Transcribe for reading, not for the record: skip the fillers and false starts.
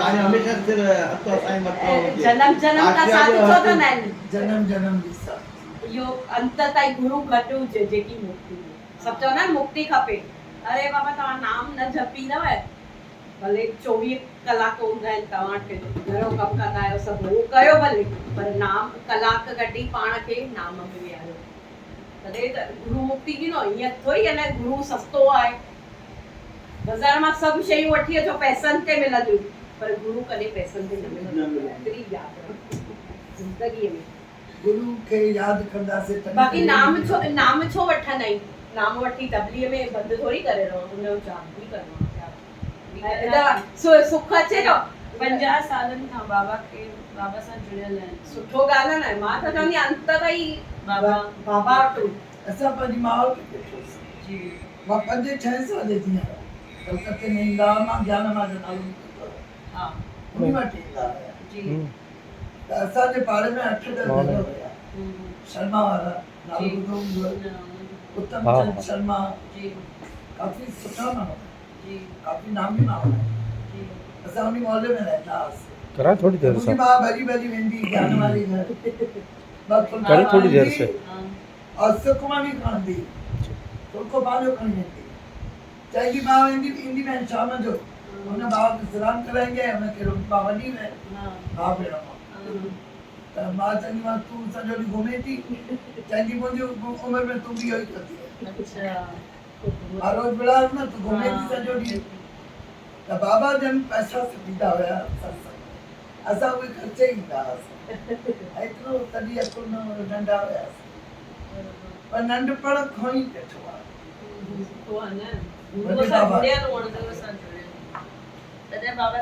हाणे हमेशा सिर हथ साईं मथां हुजे। जन्म जन्म का साथ छो त न जन्म जन्म जी साथ यो अंत ताईं गुरु गॾु हुजे जेकी मुक्ति सभु चवंदा आहिनि मुक्ति खपे। अरे बाबा तव्हां नाम न जपींदव भले 24 कलाक हूंदा आहिनि तव्हां खे घणो कमु कंदा आहियो सभु उहो कयो भले पर नाम कलाक कढी पाण खे नाम में विहारियो तॾहिं त गुरु मुक्ति ॾींदो। ईअं थोरी आहे न गुरु सस्तो आहे बाज़ार मां सभु शयूं वठी अचो पैसनि ते मिलंदियूं पर गुरु कॾहिं पैसनि ते न मिलंदो। एतिरी यादि रखो ज़िंदगीअ में गुरु खे यादि कंदासीं तॾहिं बाक़ी नाम छो वठंदा आहियूं नाम वठी तबलीअ में बंदि थोरी करे रहो हुनजो जाप बि करिणो आहे। सुख अचे थो 50 सालनि खां बाबा सां जुड़ियल आहिनि। सुठो ॻाल्हि आहे न मां त चवंदी अंत ताईं बाबा वटि असां पंहिंजी माउ खे ॾिठोसीं जी मां 5-6 साल जी आहियां कलकत्ते में ईंदा मां ज्ञान मां जो नालो हा उन वटि ईंदा हुया जी त असांजे पाड़े में 8-10 घर हुया शर्मा वारा नालो ॿुधो हूंदो उत्तम चंद शर्मा जी काफ़ी सुठा माण्हू जी काफ़ी नामी माण्हू जी असां उन मोहल्ले में रहंदा हुआसीं। करा थोड़ी देर मुंहिंजी से मां भॼी वेंदी ज्ञान वारी घर करे थोड़ी देर से और सुखमणी खणंदी फुल्को पंहिंजो खणी वेंदी चईंदी मां ईंदी मैं शाम जो हुन भाउ खे सलाम कराईंदे हुनखे रोटी मां वॾी में भाउ भेण मां त मां चवंदी मां तूं सॼो ॾींहुं घुमे थी चईंदी मुंहिंजी उमिरि में तूं बि इहो ई कंदी अच्छा मां रोज़ विढ़ायो न तूं घुमे थी सॼो ॾींहुं त बाबा जन पैसा ॾींदा हुया सत्संग असां उहे ख़र्चे ईंदा हुआसीं एतिरो तॾहिं अकुल न नंढा हुयासीं पर नंढपण खां ई ॾिठो आहे सुठो आहे न गुरू सां जुड़ियल हुअण सां जुड़ियल तॾहिं बाबा